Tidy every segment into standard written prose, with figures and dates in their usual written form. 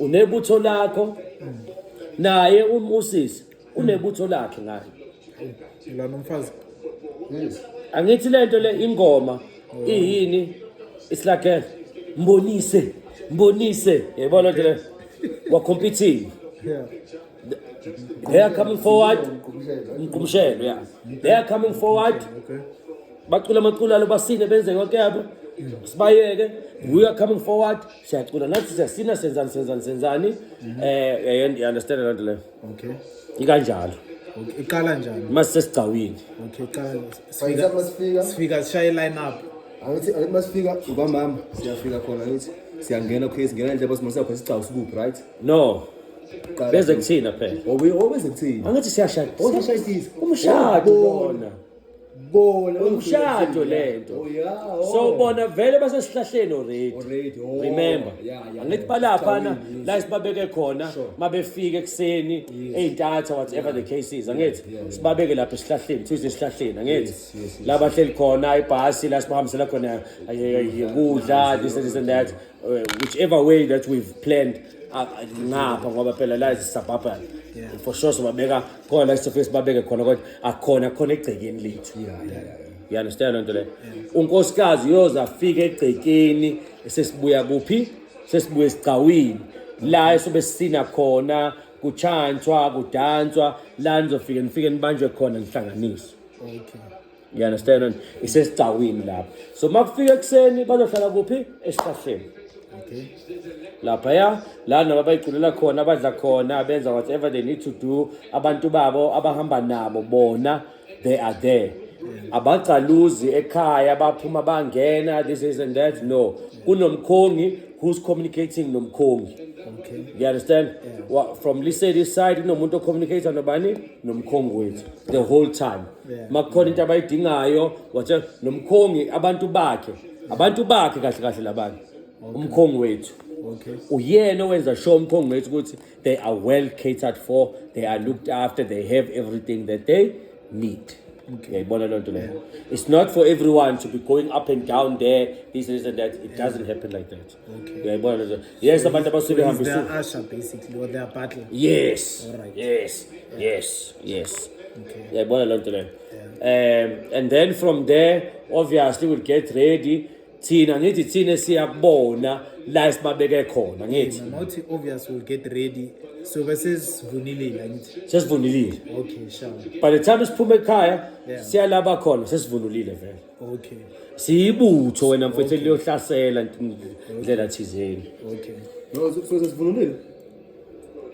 unebutho lakho naye usisi unebutho lakhe ngayo la nomfazi angithi lento le ingoma iyini it's like mbonise yabona nje wa competing they are coming forward umkumshelo yeah they are coming forward bacula amacula basine benze yonke yabo sibayeke we are coming forward siyacula nathi siyasina senzani you understand lento le okay ikanjalo iqala njani mase sigcawini okay qala sifika sishaya line up angithi masifika ubamama siyafika khona ngithi siyangena case ngena nje basimasa khona sigcawu sikuphi right no beze kuthina phela obeze kuthini angithi siyashada osashayisisa umshado bona umshado umshado lento so bona vele basesihlahleni already remember angithi balapha la sibabeke khona mabefika ekseni ey'ntatha whatever the case is angithi sibabeke lapha esihlahleni thuze esihlahleni angithi la bahleli khona ibhasi la sibahambisela khona ukudla this and that whichever way that we've planned ngapha ngoba phela la isabhabha for sure sobabeka khona la sifike sibabeke khona kodwa akhona egcekeni lethu you understand lento le unkosikazi uyoza afika egcekeni sesibuya kuphi sesibuya esigcawini la esobe sisina khona kuchantshwa kudanswa la nizofika nifike nibanjwe khona nihlanganiswe okay you understand isesigcawini lapha so makufika ekseni bazohlala kuphi esihlahleni okay lapha ya la nabo bayiculela khona abadla khona benza whatever they need to do abantu babo abahamba nabo bona they are there abacaluzi ekhaya baphuma bangena this is and that no kunomkhongi who's communicating nomkhongi okay you understand from this side kunomuntu ocommunicator nobani nomkhongi wethu the whole time makukhona into abayidingayo whatever nomkhongi abantu bakhe kahle labantu umkhongi wethu okay uyena owenza sure umkhongi wethu ukuthi they are well catered for they are looked after they have everything that they need yayibona lonto leyo it's not for everyone to be going up and down there this and that it doesn't happen like that yayibona lonto yes abantu abasuke they hambisa are usher basically or they are battle yes all right yes okay yayibona lonto leyo and then from there obviously we'll get ready thina ngithi thina siyabona la sibabeke khona ngithi not obvious will get ready so versus vunilile angithi sesivunulile okay sure by the time siphume ekhaya siyalaba khona sesivunulile vele okay siyibutho wena mfethu liyohlasela indlela thizeni okay no so sivunulile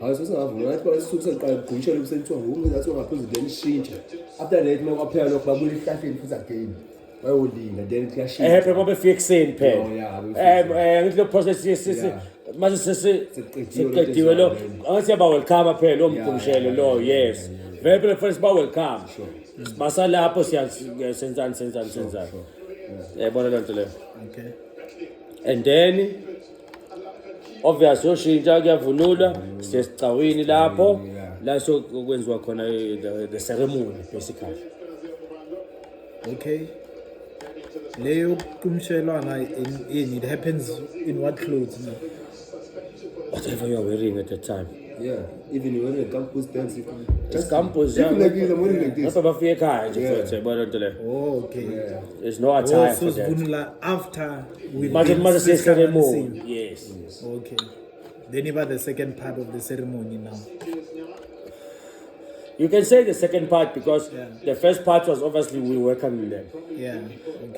hayi sesingavuna nathi basisuke sesiqala ukugqishela ubusenthiwa ngokungathi ngaphezulu then ishintsha after that makuphela lokho babuye ihlahleni futhi again bayolinda then kuyashintsha phela befika ekseni phela ngithi lo process mase siqediwe lo angathi yaba welcome phela omkhumshelo lo yes vele phela first ba welcome basa lapho siyasenzani yabona lento le okay and then obviously yoshintsha kuyavunulwa siyesicawini lapho la sokwenziwa khona the ceremony basically okay leyo kumshelwana in it happens in what clothes now whatever you are wearing at the time even when the campus dance just campus lapha bafika ekhaya nje futhi yabona lento le okay there's no attire so for that vunula after we manje ceremony yes okay then about the second part of the ceremony now you can say the second part because the first part was obviously we welcoming them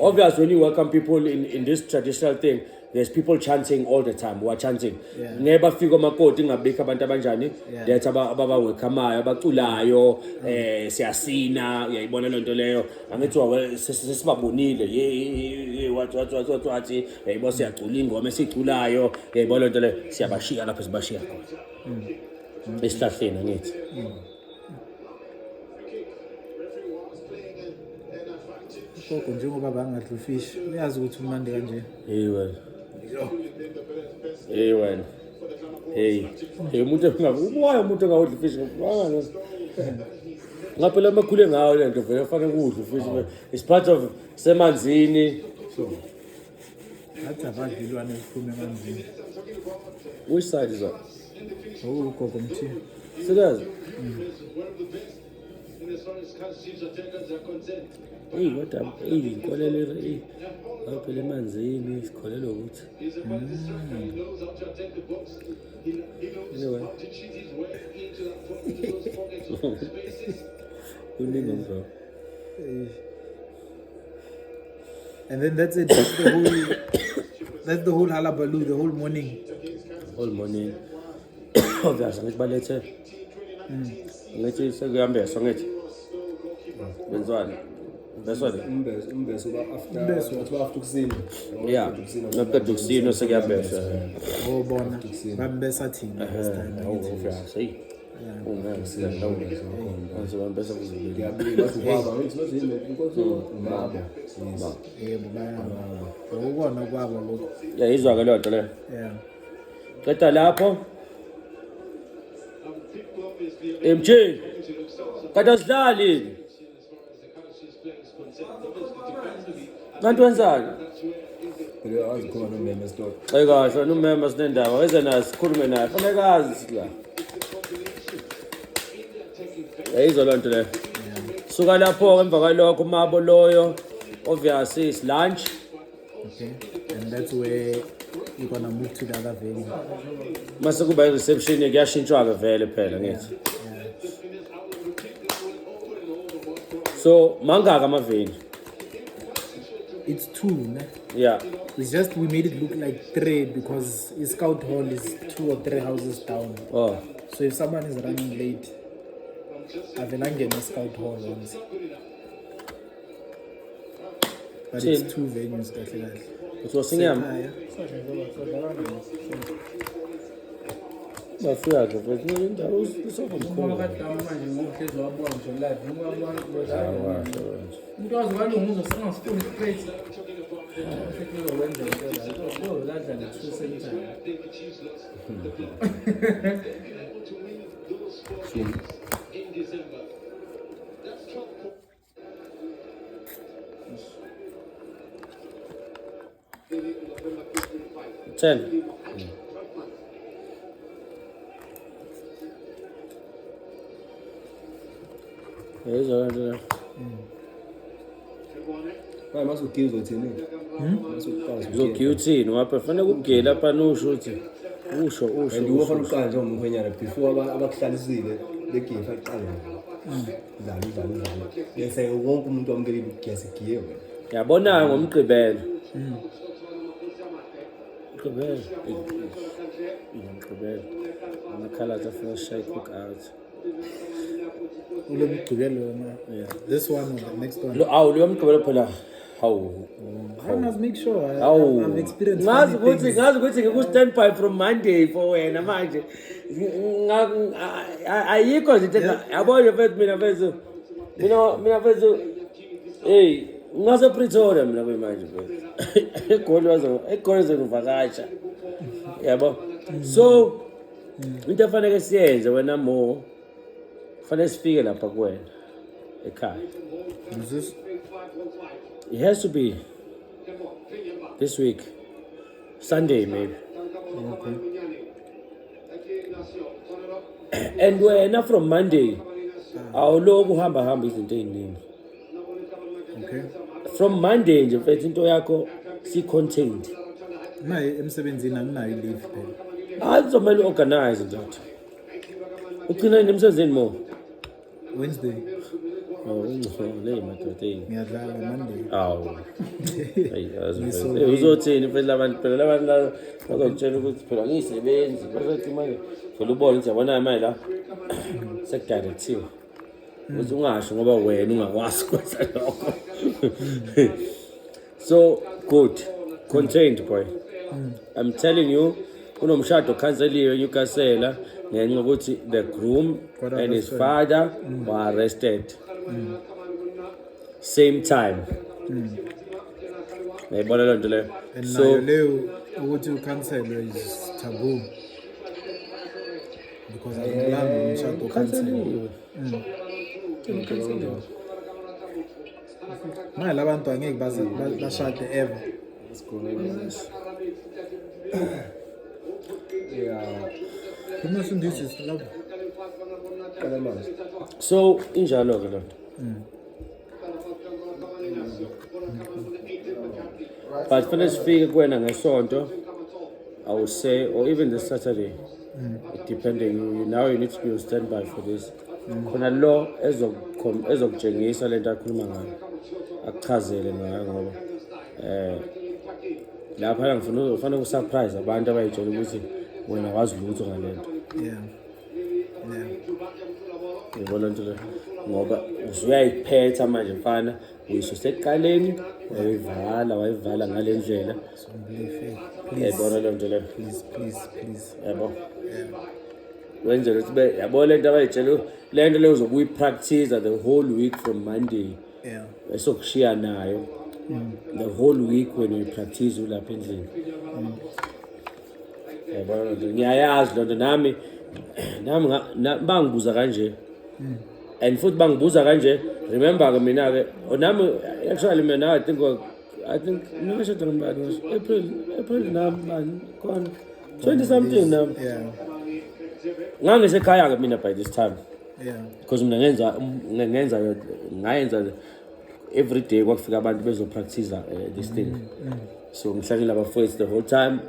obviously when you welcome people in this traditional thing there's people chanting all the time we are chanting neba fika makoti ngabikho abantu abanjani that ababa welcomeayo abaculayo siyasina uyayibona lento leyo angithi sesibabonile wathi yayibona siyacula ingoma esiculayo yayibona lento leyo siyabashiya lapho sibashiya khona esihlahleni ngithi Koko njengoba bangadla ufish uyazi ukuthi umandi kanje wena umuntu umoya umuntu engaudla ufish ngaphela amakhule ngawo lento vele kufanele ukudla ufish it's part of semanzini athi abadlilwane ephume emanzini. Which side is that? Ugogo Mthi. Serious? Hey, kodwa inkolelo phela emanzini sikholelwa ukuthi anyway uningi mfo. And then that's it. That's the whole halabaloo, the whole morning. All morning obviously ngithi balethe ngithi sekuyambeswa ngithi benzwana beswale umbeso after kusini. yeah ngiqeda ukusino sekuyambeswa Bona bambesa thina this time. obviously bambesa kuzibili Yebo bayaba. Ukona kwabo lokho. yeah izwa ke leyo nto leyo Yeah. qeda lapho MJ kade sidlali kanti wenzani Phela azikhona nomeme story. kahle nomema sinendaba weze naye sikhulume naye fanele azi la yayizwa loo nto leyo suka lapho emva kwalokho umabo loyo obviously is lunch Okay. And that's where you're gonna move to the other venue. mase kuba i-reception kuyashintshwa-ke vele phela ngithi so mangaka amaveni It's 2, ne? yeah It's just we made it look like 3 because Scout Hall is 2 or 3 houses down. oh So if someone is running late, Avelangena Scout Hall once. But Chill. it's 2 venues kahle. kuthiwa sinyama bafika-ke mfethu indawo isofa mkhulu ten yayizwa loo nto leyo Hayi masugizwe thini? Masukwazi. uzogiya uthini wapha fanele kugile lapha nusho ukuthi usho And you offer uqala nje ngomkhwenyana before abakuhlalisile begifa iqala. Dlala. Bese wonke umuntu wamkele igesigiye wena. yabona ngomgqibelo mgqibelo mgqibelo amakhalati afuna ushaye cook out Ulo mgqibelo wona. yeah This one or the next one. awu leyo mgqibelo phela hawu I must make sure awu I've experienced ngazi funny ukuthi things. ngiku-stand by from Monday for wena manje ayikho nje into yabona mfethu mina mfethu hey ngase-Pretoria mina manje mfethu egoli zengivakasha yabo so into efanele siyenze wena mo fanele sifike lapha kuwena ekhaya Is this? it has to be this week Sunday maybe and wena from Monday awulokhu uhamba izinto ey'ningi Okay. from Monday nje mfethu into yakho si-contained Naye emsebenzini anginayo leave phela. azomele u-organize ndoda ugcina nemsebenzini mo Wednesday ungcole madoda eyi ngiyadlala Monday. awu uzothini phela abantu phela labantu bazokutshela ukuthi phela ngiyisebenzi bazothi manje phela ubone ukuthi yabona manje la sekudirecthiwe ukuthi ungasho ngoba wena ungakwazi kwenza lokho so good contained boy I'm telling you kunomshado okhanseliwe eNewcastle ngenxa yokuthi the groom and his father were arrested same time ngiyibona loo nto leyo And so nayo leyo ukuthi ukhanselwe is taboo. Because akumelanga umshado ukhanselwe. Manje labantu angeke bashade ever. Yeah. Promotion this is love. So injalo ke lo. But fanele sifike kuwena ngesonto, I would say, or even this Saturday, depending. Now you need to be on standby for this. Khona lo ezokutshengisa lento akhuluma ngayo, akuchazele ngayo ngoba lapha ngifuna usurprise abantu abayitshela ukuthi wena wazi lutho ngalento. Yeah. Ngibona nje ngoba usuyayiphetha manje mfana, uyisosekuqaleni wayivala ngalendlela. So believe Yabona le nto le. please. Yabo. Wenzele ukuthi yabo lento abayitshela lento le uzobuya ipractice the whole week from Monday. Yeah. Esokushiya nayo. The whole week when you practice ulapha endlini. Yabona nje ngiyayazi lento nami bangibuza kanje. And futhi bangibuza kanje, remember ke mina ke nami actually mina I think no shouldn't remember was April nami khona 20 something nami. Yeah. Ngangisekhaya ke mina by this time. Yeah. Because mina ngayenza every day kwafika abantu bezopractice this thing. So ngihlangile abafowethu the whole time.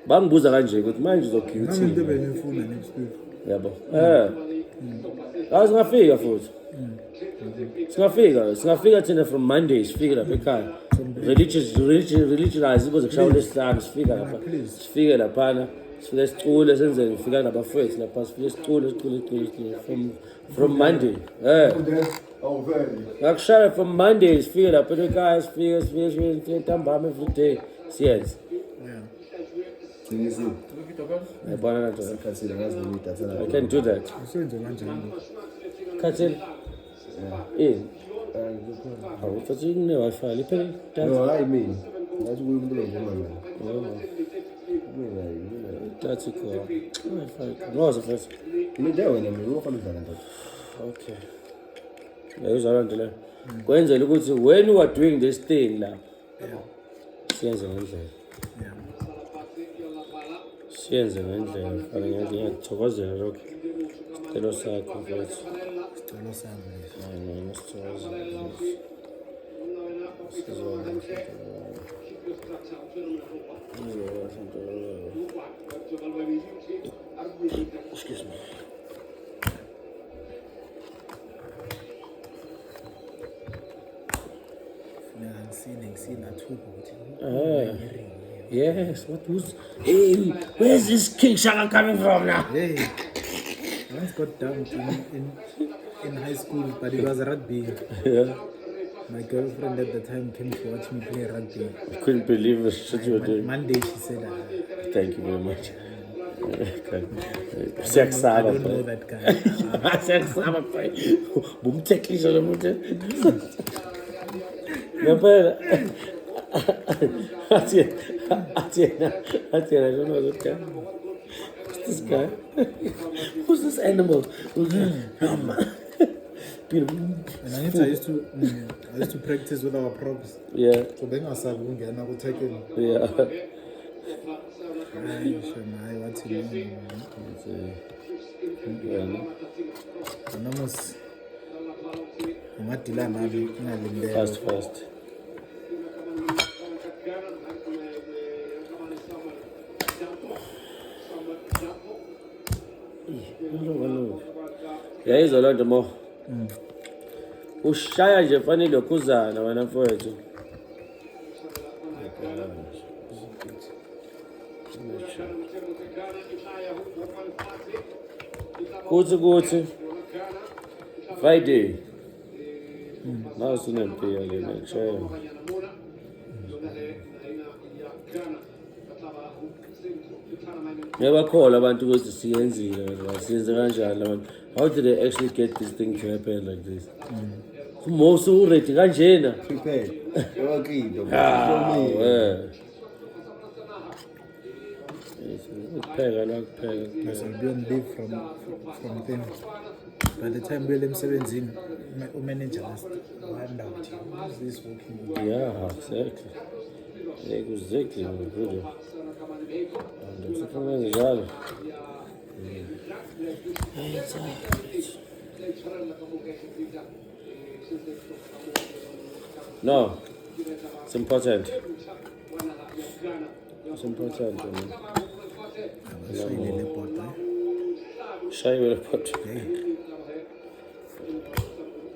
Bangibuza kanje ukuthi manje uzokhipha Nami into benifuna next week. yabo. Singafika futhi. Singafika thina from Monday sifike lapha ekhaya. Religious because kushawula esihlanu sifika lapha. Sifike laphana. Sifike sicule senze ngifika nabafowethu lapha sifike sicule from Monday. Ngakushaya from Monday sifike lapha ekhaya sifike ntambama every day. Siyenze. Yabona nto. I can do that. Usenze kanjani? Khathini? Hawu futhi ne-Wi-Fi liphele idatha. No, I mean. That's what we're doing. Idatha ikhona. Wi-Fi. Ngoze futhi. Imidlayo wena mina ufana udlala nto. Okay. Uyayizwa nto le. Kwenzela ukuthi when you are doing this thing la, siyenze ngendlela. Siyenze ngendlela. Fanele ngiyathokozela lokho. Sicelo sakho mfethu. Sicelo sami. Hayi ngisithokozela. Excuse me. Ngisina thuba ukuthi. Yes, what was? Hey, where's this King Shaka coming from now? Hey, I once got dumped in high school, but it was rugby. Yeah. My girlfriend at the time came to watch me play rugby. I couldn't believe the shit you were doing. Monday she said, Thank you very much. I don't know that guy. Bumteklisha lo muntu. Ngempela. I don't know that guy. Who's this guy? Who's this animal? And I used to practice with our props. Yeah. So then I said, "We're gonna take it." Yeah. Fast. Yayizwa loo nto mo. Ushaya nje fanele khuzana wena mfowethu. Kuthi Friday. Now sinempiya lena nje. Yabakhola abantu ukuthi siyenzile siyenze kanjani abantu. How did they actually get this thing to happen like this? Most already kanjena. Prepared. Okay. I'll be on leave from them. By the time we're emsebenzini, manager must find out who's this working with. Yeah, exactly. Exactly, good. Something njalo. No, it's important. It's important. Shayile le bota. Shy with a pot.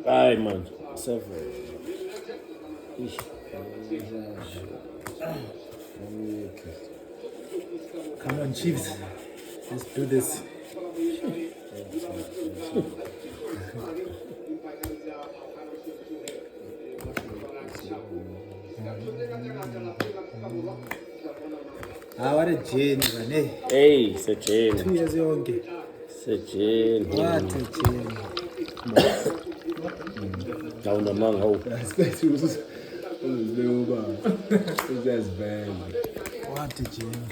Aye, man. 7. Come on, Chiefs. Let's do this. What a Jane, man. Hey, Sejane. 2 years yonke. Sejane. What a Jane. Down among hope. Especially was little man. That's bad. What a Jane.